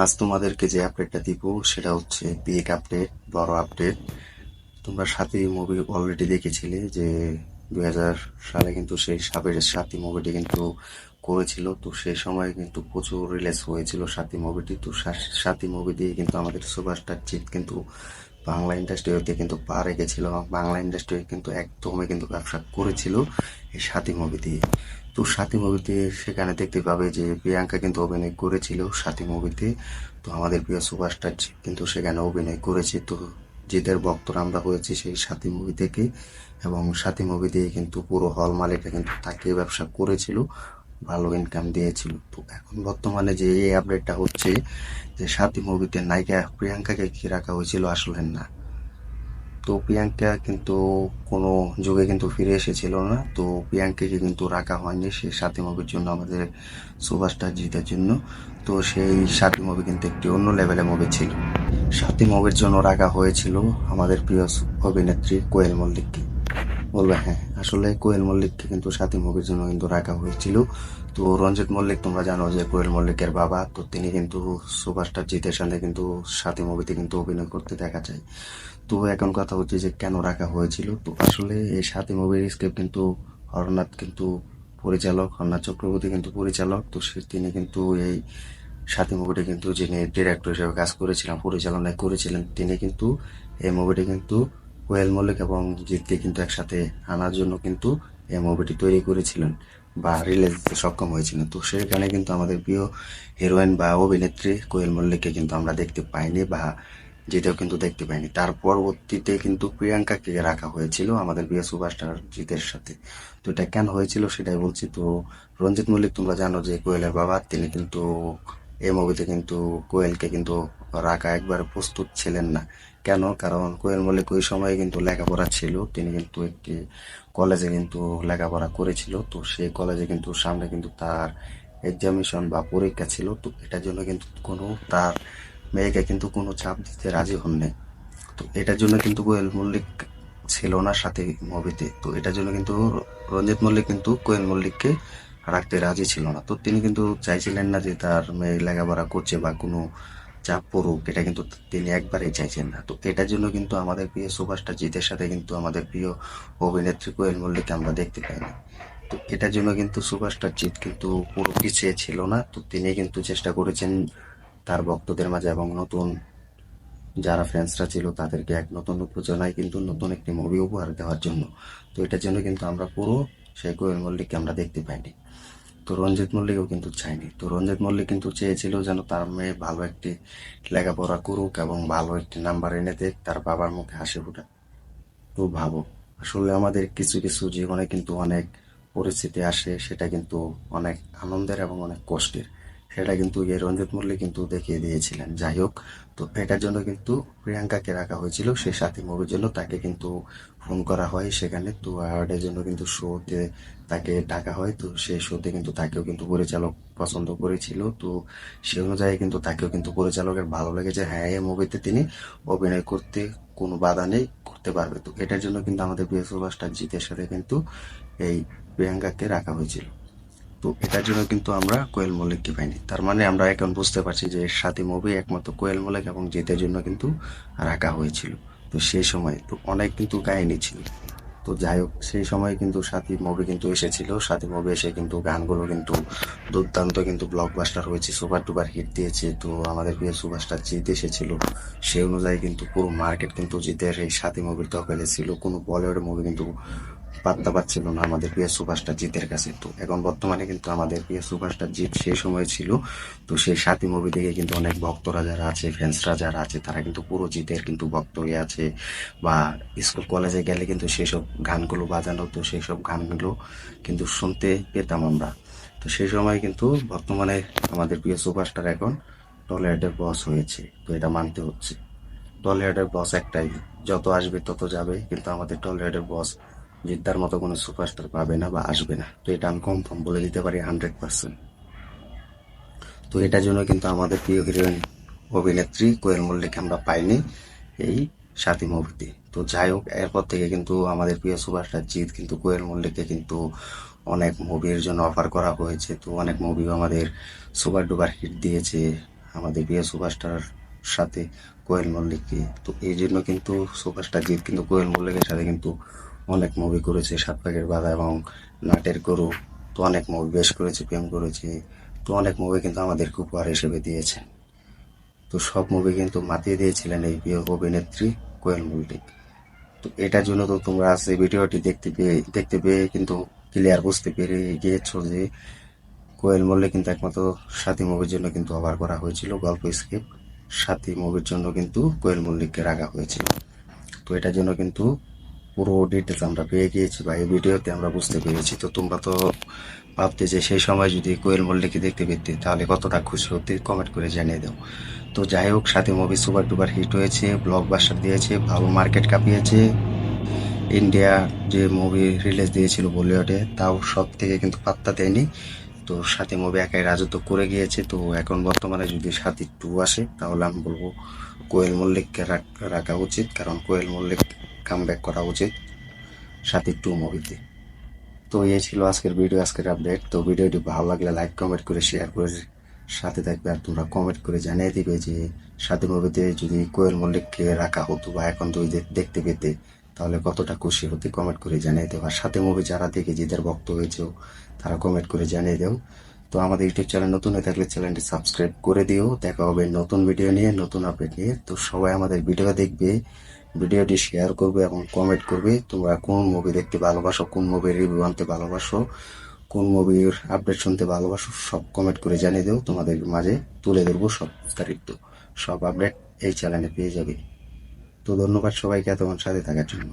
আজ তোমাদেরকে যে আপডেটটা দিব সেটা হচ্ছে বিগ আপডেট, বড় আপডেট। তোমরা সাথী মুভি অলরেডি দেখেছিলে যে 2000 সালে কিন্তু সেই সাবের সাথী মুভিটি কিন্তু করেছিল। তো সেই সময় কিন্তু প্রচুর রিলিজ হয়েছিল সাথী মুভিটি। তো সাথী মুভি দিয়ে কিন্তু আমাদের সুপারস্টার জিৎ কিন্তু বাংলা ইন্ডাস্ট্রিতে কিন্তু পা রেখেছিল এবং বাংলা ইন্ডাস্ট্রি কিন্তু একদমই কিন্তু ব্যবসা করেছিল এই সাথী মুভি দিয়ে। তো সাথী মুভিতে সেখানে দেখতে পাবে যে প্রিয়াঙ্কা কিন্তু অভিনয় করেছিল সাথী মুভিতে। তো আমাদের প্রিয় সুপারস্টার জিৎ কিন্তু সেখানে অভিনয় করেছে। তো জিতের ভক্তরা আমরা হয়েছি সেই সাথী মুভি থেকে, এবং সাথী মুভি দিয়ে কিন্তু পুরো হল মালিকরা কিন্তু তাকে ব্যবসা করেছিল, ভালো ইনকাম দিয়েছিল। তো এখন বর্তমানে যে এই আপডেটটা হচ্ছে যে সাথী মুভিতে নায়িকা প্রিয়াঙ্কাকে কি রাখা হয়েছিল, আসলে না। তো প্রিয়াঙ্কা কিন্তু কোনো যুগে কিন্তু ফিরে এসেছিল না। তো প্রিয়াঙ্কাকে কিন্তু রাখা হয়নি সেই সাথী মুভির জন্য, আমাদের সুপারস্টার জিতের জন্য। তো সেই সাথী মুভি কিন্তু একটি অন্য লেভেলের মুভি ছিল। সাথী মুভির জন্য রাখা হয়েছিল আমাদের প্রিয় অভিনেত্রী কোয়েল মল্লিককে। বলবে হ্যাঁ, আসলে কোয়েল মল্লিককে কিন্তু সাথী মুভির জন্য কিন্তু রাখা হয়েছিল। তো রঞ্জিত মল্লিক তোমরা জানো যে কোয়েল মল্লিকের বাবা, তো তিনি কিন্তু সুপারস্টার জিতের সাথে কিন্তু সাথী মুভিতে কিন্তু অভিনয় করতে দেখা যায়। তো এখন কথা হচ্ছে যে কেন রাখা হয়েছিল। তো আসলে এই সাথী মুভির স্ক্রিপ্ট কিন্তু হরনাথ চক্রবর্তী কিন্তু পরিচালক। তো তিনি কিন্তু এই সাথী মুভিটি কিন্তু যিনি ডিরেক্টর হিসেবে কাজ করেছিলেন, পরিচালনায় করেছিলেন, তিনি কিন্তু এই মুভিটি কিন্তু কোয়েল মল্লিক এবং জিৎকে কিন্তু একসাথে আনার জন্য কিন্তু এই মুভিটি তৈরি করেছিলেন বা রিলিজ দিতে সক্ষম হয়েছিলেন। তো সেখানে কিন্তু আমাদের প্রিয় হিরোইন বা অভিনেত্রী কোয়েল মল্লিককে কিন্তু আমরা দেখতে পাইনি, বা জিতেও কিন্তু দেখতে পাইনি। তার পরবর্তীতে কিন্তু প্রিয়াঙ্কাকে রাখা হয়েছিল আমাদের প্রিয় সুপারস্টার জিতের সাথে। তো এটা কেন হয়েছিল সেটাই বলছি। তো রঞ্জিত মল্লিক তোমরা জানো যে কোয়েলের বাবা, তিনি কিন্তু এই মুভিতে কিন্তু কোয়েলকে কিন্তু রাখা একবার প্রস্তুত ছিলেন না। কেন? কারণ কোয়েল মল্লিক ওই সময়ে কিন্তু লেখাপড়া ছিল, তিনি কিন্তু একটি কলেজে কিন্তু লেখাপড়া করেছিল। তো সেই কলেজে কিন্তু সামনে কিন্তু তার এক্সামিশন বা পরীক্ষা ছিল। তো এটার জন্য কিন্তু কোনো তার মেয়েকে কিন্তু কোনো চাপ দিতে রাজি হননি। তো এটার জন্য কিন্তু কোয়েল মল্লিক ছিল না সাথে মুভিতে। তো এটার জন্য কিন্তু রঞ্জিত মল্লিক কিন্তু কোয়েল মল্লিককে রাখতে রাজি ছিল না। তো তিনি কিন্তু চাইছিলেন না যে তার মেয়ে লেখাপড়া করছে বা কোনো চাপ পড়ুক, এটা কিন্তু তিনি একবারেই চাইছেন না। তো এটার জন্য কিন্তু আমাদের প্রিয় সুপারস্টার জিতের সাথে কিন্তু আমাদের প্রিয় অভিনেত্রী কোয়েল মল্লিককে আমরা দেখতে পাইনি। তো এটার জন্য কিন্তু সুপারস্টার জিৎ কিন্তু পুরো পিছিয়ে ছিল না। তো তিনি কিন্তু চেষ্টা করেছেন তার ভক্তদের মাঝে এবং নতুন যারা ফ্যান্সরা ছিল তাদেরকে এক নতুন উত্তেজনায় কিন্তু নতুন একটি মুভি উপহার দেওয়ার জন্য। তো এটার জন্য কিন্তু আমরা পুরো সেই কোয়েল মল্লিককে আমরা দেখতে পাইনি। তো রঞ্জিত মল্লিকও কিন্তু চায়নি। তো রঞ্জিত মল্লিক কিন্তু চেয়েছিল যেন তার মেয়ে ভালো একটি লেখাপড়া করুক এবং ভালো একটি নাম্বার এনে দেখ, তার বাবার মুখে হাসি ফুটাক। তো ভাবো, আসলে আমাদের কিছু কিছু জীবনে কিন্তু অনেক পরিস্থিতি আসে, সেটা কিন্তু অনেক আনন্দের এবং অনেক কষ্টের। সেটা কিন্তু এই রঞ্জিত মল্লিক কিন্তু দেখিয়ে দিয়েছিলেন। যাই হোক, তো এটার জন্য কিন্তু প্রিয়াঙ্কাকে রাখা হয়েছিল সেই সাথী মুভির জন্য। তাকে কিন্তু ফোন করা হয় সেখানে। তো অ্যাওয়ার্ডের জন্য কিন্তু শোতে তাকে ডাকা হয়। তো সেই শোতে কিন্তু তাকেও কিন্তু পরিচালক পছন্দ করেছিল। তো সে অনুযায়ী কিন্তু তাকেও কিন্তু পরিচালকের ভালো লেগেছে, হ্যাঁ এই মুভিতে তিনি অভিনয় করতে কোনো বাধা নেই, করতে পারবে। তো এটার জন্য কিন্তু আমাদের প্রিয় সুপারস্টার জিতের সাথে কিন্তু এই প্রিয়াঙ্কাকে রাখা হয়েছিল। তো এটার জন্য কিন্তু আমরা কোয়েল মল্লিককে পাইনি। তার মানে আমরা এখন বুঝতে পারছি যে এর সাথে মুভি একমাত্র কোয়েল মল্লিক এবং জিতের জন্য কিন্তু রাখা হয়েছিল। তো সেই সময় তো অনেক কিন্তু কাহিনী ছিল। তো যাই হোক, সেই সময় কিন্তু সাথী মুভি কিন্তু এসেছিল। সাথী মুভি এসে কিন্তু গানগুলো কিন্তু দুর্দান্ত কিন্তু ব্লকবাস্টার হয়েছে, সুপার ডুপার হিট দিয়েছে। তো আমাদের প্রিয় সুপারস্টার জিত এসেছিল, সেই অনুযায়ী কিন্তু পুরো মার্কেট কিন্তু জিতের এই সাথী মুভির দখলে ছিল। কোনো বলিউড মুভি কিন্তু পাত্তা পাচ্ছিল না আমাদের প্রিয় সুপারস্টার জিতের কাছে। তো এখন বর্তমানে কিন্তু আমাদের প্রিয় সুপারস্টার জিত সেই সময় ছিল। তো সেই সাথী মুভি দেখে কিন্তু অনেক ভক্তরা যারা আছে, ফ্যান্সরা যারা আছে, তারা কিন্তু পুরো জিতের কিন্তু ভক্ত হয়ে আছে। বা স্কুল কলেজে গেলে কিন্তু সেসব গানগুলো বাজানো, তো সেই সব গানগুলো কিন্তু শুনতে পেতাম আমরা। তো সেই সময় কিন্তু বর্তমানে আমাদের প্রিয় সুপারস্টার এখন টলিউডের বস হয়েছে। তো এটা মানতে হচ্ছে, টলিউডের বস একটাই, যত আসবে তত যাবে, কিন্তু আমাদের টলিউডের বস জিদ্দার মতো কোনো সুপারস্টার পাবে না বা আসবে না। তো এটা আমি কনফার্ম বলে দিতে পারি 100%। তো এটার জন্য কিন্তু আমাদের প্রিয় হিরোইন অভিনেত্রী কোয়েল মল্লিক আমরা পাইনি এই সাথী মুভিতে। তো যাই হোক, এরপর থেকে কিন্তু আমাদের প্রিয় সুপারস্টার জিৎ কিন্তু কোয়েল মল্লিককে কিন্তু অনেক মুভির জন্য অফার করা হয়েছে। তো অনেক মুভিও আমাদের সুপার ডুপার হিট দিয়েছে। আমাদের প্রিয় সুপারস্টার সাথে কোয়েল মল্লিককে। তো এই জন্য কিন্তু সুপারস্টার জিৎ কিন্তু কোয়েল মল্লিকের সাথে কিন্তু অনেক মুভি করেছে, সাত পাকের বাঁধা এবং নাটের গরু। তো অনেক মুভি বেশ করেছে, প্রেম করেছে। তো অনেক মুভি কিন্তু আমাদেরকে উপহার হিসেবে দিয়েছে। তো সব মুভি কিন্তু মাতিয়ে দিয়েছিলেন এই প্রিয় অভিনেত্রী কোয়েল মল্লিক। তো এটার জন্য তো তোমরা আজ এই ভিডিওটি দেখতে পেয়ে কিন্তু ক্লিয়ার বুঝতে পেরে গিয়েছো যে কোয়েল মল্লিক কিন্তু একমাত্র সাথী মুভির জন্য কিন্তু অফার করা হয়েছিল, গল্প স্ক্রিপ্ট সাথী মুভির জন্য কিন্তু কোয়েল মল্লিককে রাখা হয়েছিল। তো এটার জন্য কিন্তু পুরো ডিটেলস আমরা পেয়ে গিয়েছি বা এই ভিডিওতে আমরা বুঝতে পেরেছি। তো তোমরা তো ভাবতে যে সেই সময় যদি কোয়েল মল্লিককে দেখতে পেতে তাহলে কতটা খুশি হতে, কমেন্ট করে জানিয়ে দাও। তো যাই হোক, সাথী মুভি সুপার ডুপার হিট হয়েছে, ব্লকবাস্টার দিয়েছে, ভালো মার্কেট কাঁপিয়েছে। ইন্ডিয়া যে মুভি রিলিজ দিয়েছিল বলিউডে তাও সব থেকে কিন্তু পাত্তা দেয়নি। তো সাথী মুভি একাই রাজত্ব করে গিয়েছে। তো এখন বর্তমানে যদি সাথী 2 আসে তাহলে আমি বলবো কোয়েল মল্লিককে রাখা উচিত, কারণ কোয়েল মল্লিক কামব্যাক করা উচিত সাথী 2 মুভিতে। তো এই ছিল আজকের ভিডিও, আজকের আপডেট। তো ভিডিওটি ভালো লাগলে লাইক কমেন্ট করে শেয়ার করে সাথে থাকবে। আর তোমরা কমেন্ট করে জানিয়ে দিবে যে সাথী মুভিতে যদি কোয়েল মল্লিককে রাখা হতো বা এখন তুই দেখতে পেতে তাহলে কতটা খুশি হতে, কমেন্ট করে জানিয়ে দেও। আর সাথে মুভি যারা দেখে যাদের ভক্ত হয়েছে তারা কমেন্ট করে জানিয়ে দেও। তো আমাদের ইউটিউব চ্যানেল নতুন হয়ে থাকলে চ্যানেলটি সাবস্ক্রাইব করে দিও। দেখা হবে নতুন ভিডিও নিয়ে, নতুন আপডেট নিয়ে। তো সবাই আমাদের ভিডিও দেখবে, ভিডিওটি শেয়ার করবে এবং কমেন্ট করবে তোমরা কোন মুভি দেখতে ভালোবাসো, কোন মুভির রিভিউ আনতে ভালোবাসো, কোন মুভির আপডেট শুনতে ভালোবাসো, সব কমেন্ট করে জানিয়ে দেও। তোমাদের মাঝে তুলে ধরবো সব বিস্তারিত, সব আপডেট এই চ্যানেলে পেয়ে যাবে। তো ধন্যবাদ সবাইকে এতক্ষণ সাথে থাকার জন্য।